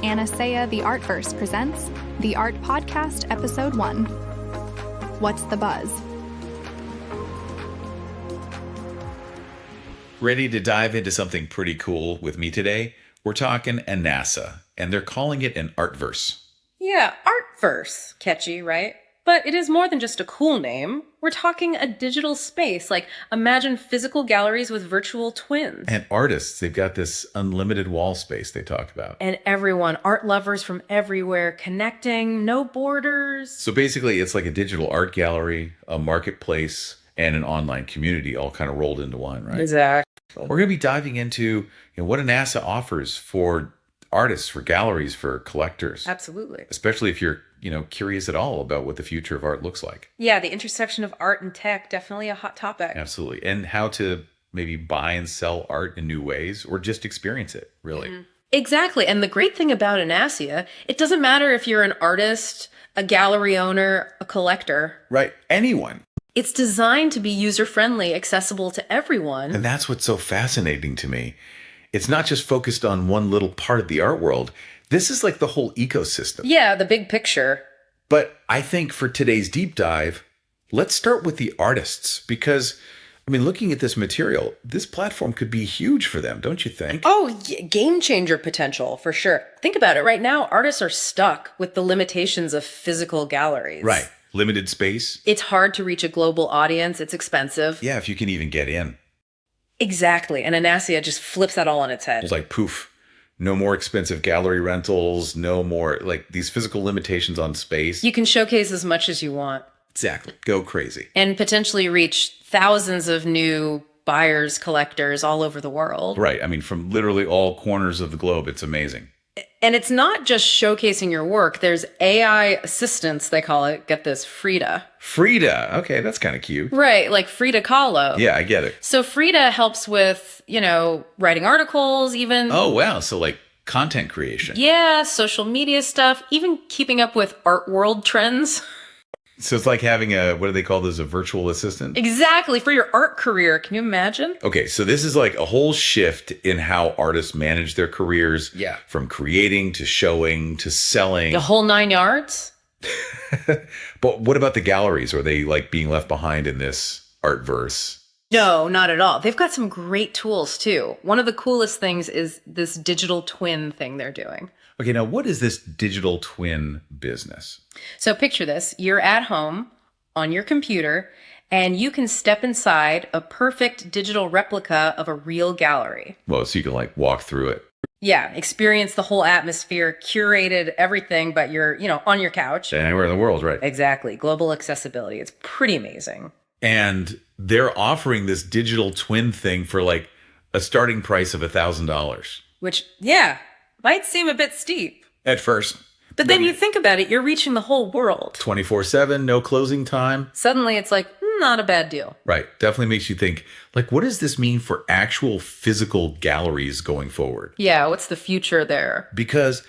ANASAEA The Artverse presents The Art Podcast, Episode 1. What's the Buzz? Ready to dive into something pretty cool with me today? We're talking ANASAEA, and they're calling it an Artverse. Yeah, Artverse. Catchy, right? But it is more than just a cool name. We're talking a digital space. Like, imagine physical galleries with virtual twins. And artists, they've got this unlimited wall space they talk about. And everyone, art lovers from everywhere, connecting, no borders. So basically, it's like a digital art gallery, a marketplace, and an online community all kind of rolled into one, right? Exactly. We're going to be diving into what ANASAEA offers for artists, for galleries, for collectors. Absolutely. Especially if you're curious at all about what the future of art looks like. Yeah, the intersection of art and tech, definitely a hot topic. Absolutely. And how to maybe buy and sell art in new ways or just experience it, really. Mm-hmm. Exactly. And the great thing about ANASAEA, it doesn't matter if you're an artist, a gallery owner, a collector. Right. Anyone. It's designed to be user-friendly, accessible to everyone. And that's what's so fascinating to me. It's not just focused on one little part of the art world. This is like the whole ecosystem. Yeah, the big picture. But I think for today's deep dive, let's start with the artists because, looking at this material, this platform could be huge for them, don't you think? Oh, game changer potential for sure. Think about it. Right now, artists are stuck with the limitations of physical galleries. Right. Limited space. It's hard to reach a global audience. It's expensive. Yeah, if you can even get in. Exactly. And ANASAEA just flips that all on its head. It's like poof. No more expensive gallery rentals, no more these physical limitations on space. You can showcase as much as you want. Exactly. Go crazy. And potentially reach thousands of new buyers, collectors all over the world. Right. From literally all corners of the globe. It's amazing. And it's not just showcasing your work. There's AI assistants, they call it. Get this, Frida. Frida. Okay, that's kind of cute. Right, like Frida Kahlo. Yeah, I get it. So Frida helps with, writing articles, even. Oh, wow. So like content creation. Yeah, social media stuff, even keeping up with Artworld trends. So it's like having what do they call this, a virtual assistant? Exactly, for your art career. Can you imagine? Okay, so this is like a whole shift in how artists manage their careers. Yeah. From creating to showing to selling. The whole 9 yards? But what about the galleries? Are they like being left behind in this artverse? No, not at all. They've got some great tools too. One of the coolest things is this digital twin thing they're doing. Okay, now what is this digital twin business? So picture this. You're at home on your computer and you can step inside a perfect digital replica of a real gallery. Well, so you can like walk through it. Yeah, experience the whole atmosphere, curated everything, but you're, on your couch. Anywhere in the world, right? Exactly. Global accessibility. It's pretty amazing. And they're offering this digital twin thing for like a starting price of $1,000. Which, yeah, might seem a bit steep. At first. But then you think about it, you're reaching the whole world. 24/7, no closing time. Suddenly it's like, not a bad deal. Right. Definitely makes you think, like, what does this mean for actual physical galleries going forward? Yeah, what's the future there? Because,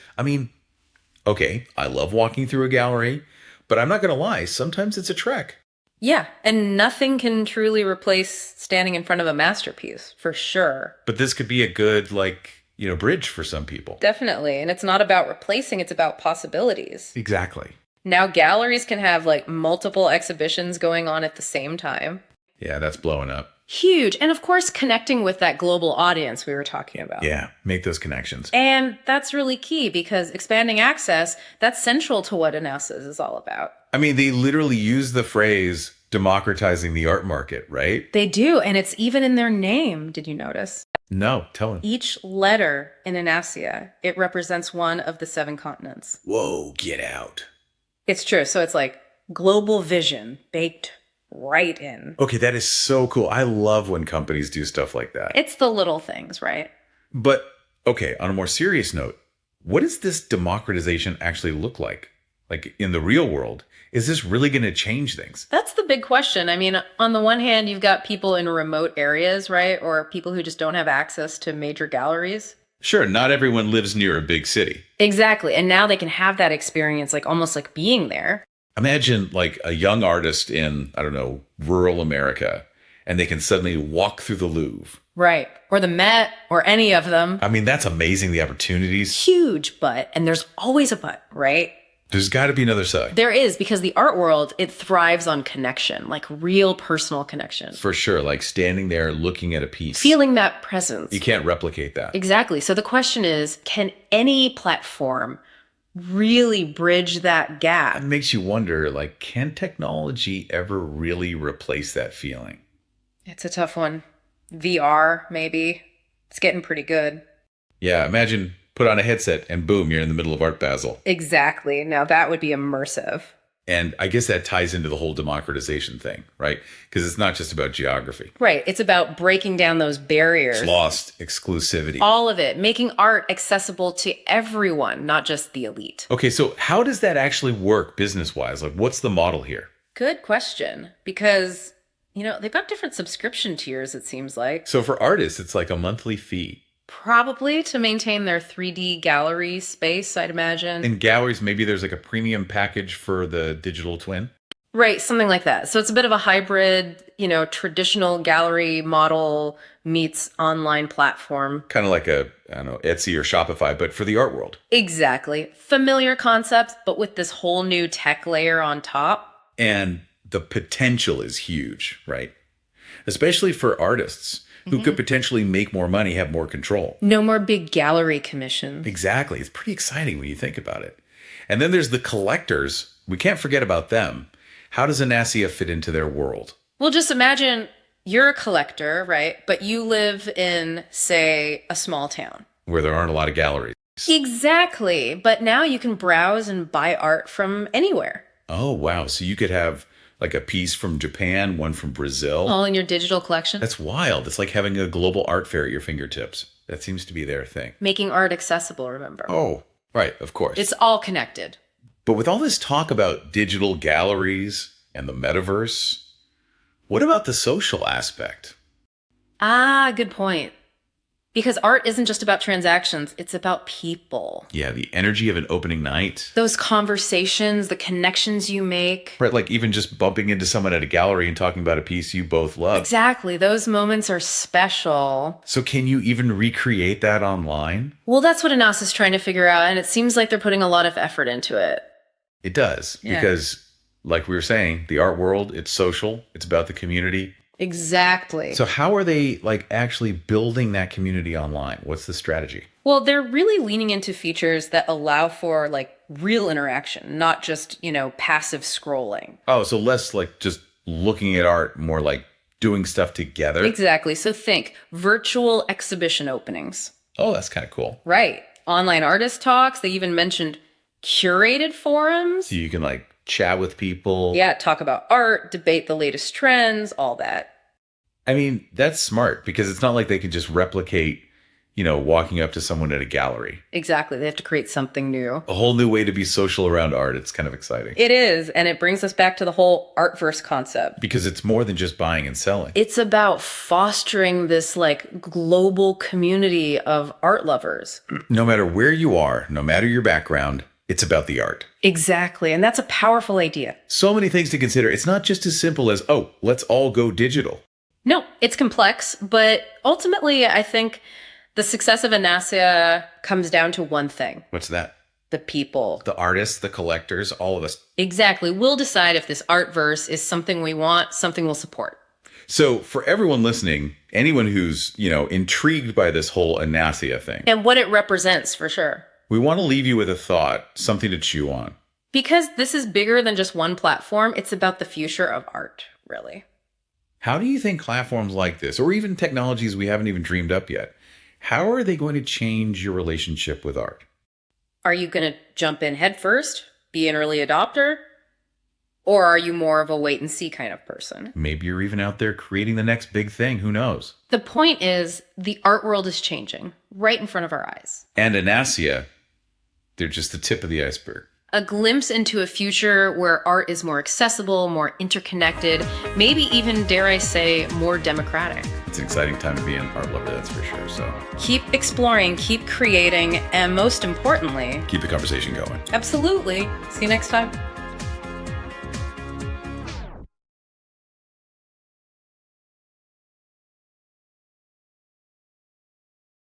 okay, I love walking through a gallery, but I'm not going to lie, sometimes it's a trek. Yeah, and nothing can truly replace standing in front of a masterpiece, for sure. But this could be a good, bridge for some people. Definitely, and it's not about replacing, it's about possibilities. Exactly. Now galleries can have multiple exhibitions going on at the same time. Yeah, that's blowing up. Huge. And of course, connecting with that global audience we were talking about. Yeah, make those connections. And that's really key because expanding access, that's central to what ANASAEA is all about. They literally use the phrase democratizing the art market, right? They do. And it's even in their name. Did you notice? No, tell him. Each letter in ANASAEA, it represents one of the 7 continents. Whoa, get out. It's true. So it's like global vision baked right in. Okay, that is so cool. I love when companies do stuff like that. It's the little things, right? But, okay, on a more serious note, what does this democratization actually look like? Like in the real world, is this really going to change things? That's the big question. On the one hand, you've got people in remote areas, right? Or people who just don't have access to major galleries. Sure, not everyone lives near a big city. Exactly. And now they can have that experience, almost like being there. Imagine a young artist in, rural America, and they can suddenly walk through the Louvre Right. Or the Met, or any of them. I mean, that's amazing, the opportunities. Huge but, and there's always a but, right? There's got to be another side. There is, because the art world, it thrives on connection, like real personal connection. For sure, like standing there looking at a piece. Feeling that presence. You can't replicate that. Exactly. So the question is, can any platform really bridge that gap? It makes you wonder, like, can technology ever really replace that feeling? It's a tough one. VR, maybe. It's getting pretty good. Yeah, imagine put on a headset and boom, you're in the middle of Art Basel. Exactly. Now that would be immersive. And I guess that ties into the whole democratization thing, right? Because it's not just about geography. Right. It's about breaking down those barriers. It's lost exclusivity. All of it. Making art accessible to everyone, not just the elite. Okay, so how does that actually work business-wise? Like, what's the model here? Good question. Because, they've got different subscription tiers, it seems like. So for artists, it's like a monthly fee. Probably to maintain their 3D gallery space, I'd imagine. In galleries, maybe there's like a premium package for the digital twin. Right, something like that. So it's a bit of a hybrid, traditional gallery model meets online platform. Kind of like a, Etsy or Shopify, but for the art world. Exactly. Familiar concepts, but with this whole new tech layer on top. And the potential is huge, right? Especially for artists who could potentially make more money, have more control. No more big gallery commissions. Exactly. It's pretty exciting when you think about it. And then there's the collectors. We can't forget about them. How does ANASAEA fit into their world? Well, just imagine you're a collector, right? But you live in, say, a small town. Where there aren't a lot of galleries. Exactly. But now you can browse and buy art from anywhere. Oh, wow. So you could have like a piece from Japan, one from Brazil. All in your digital collection. That's wild. It's like having a global art fair at your fingertips. That seems to be their thing. Making art accessible, remember? Oh, right. Of course. It's all connected. But with all this talk about digital galleries and the metaverse, what about the social aspect? Good point. Because art isn't just about transactions, it's about people. Yeah, the energy of an opening night. Those conversations, the connections you make. Right, like even just bumping into someone at a gallery and talking about a piece you both love. Exactly, those moments are special. So can you even recreate that online? Well, that's what ANASA's trying to figure out, and it seems like they're putting a lot of effort into it. It does, because like we were saying, the art world, it's social, it's about the community. Exactly. So how are they like actually building that community online? What's the strategy? Well, they're really leaning into features that allow for like real interaction, not just, passive scrolling. Oh, so less like just looking at art, more like doing stuff together. Exactly. So think virtual exhibition openings. Oh, that's kind of cool. Right. Online artist talks. They even mentioned curated forums. So you can like chat with people. Yeah, talk about art, debate the latest trends, all that. I mean, that's smart because it's not like they can just replicate, walking up to someone at a gallery. Exactly. They have to create something new. A whole new way to be social around art. It's kind of exciting. It is. And it brings us back to the whole artverse concept. Because it's more than just buying and selling. It's about fostering this like global community of art lovers. No matter where you are, no matter your background, it's about the art. Exactly. And that's a powerful idea. So many things to consider. It's not just as simple as, let's all go digital. No, it's complex, but ultimately, I think the success of ANASAEA comes down to one thing. What's that? The people. The artists, the collectors, all of us. Exactly. We'll decide if this artverse is something we want, something we'll support. So for everyone listening, anyone who's, intrigued by this whole ANASAEA thing. And what it represents, for sure. We want to leave you with a thought, something to chew on. Because this is bigger than just one platform. It's about the future of art, really. How do you think platforms like this, or even technologies we haven't even dreamed up yet, how are they going to change your relationship with art? Are you going to jump in head first, be an early adopter? Or are you more of a wait and see kind of person? Maybe you're even out there creating the next big thing. Who knows? The point is, the art world is changing right in front of our eyes. And ANASAEA, they're just the tip of the iceberg. A glimpse into a future where art is more accessible, more interconnected, maybe even, dare I say, more democratic. It's an exciting time to be an art lover, that's for sure. So keep exploring, keep creating, and most importantly, keep the conversation going. Absolutely. See you next time.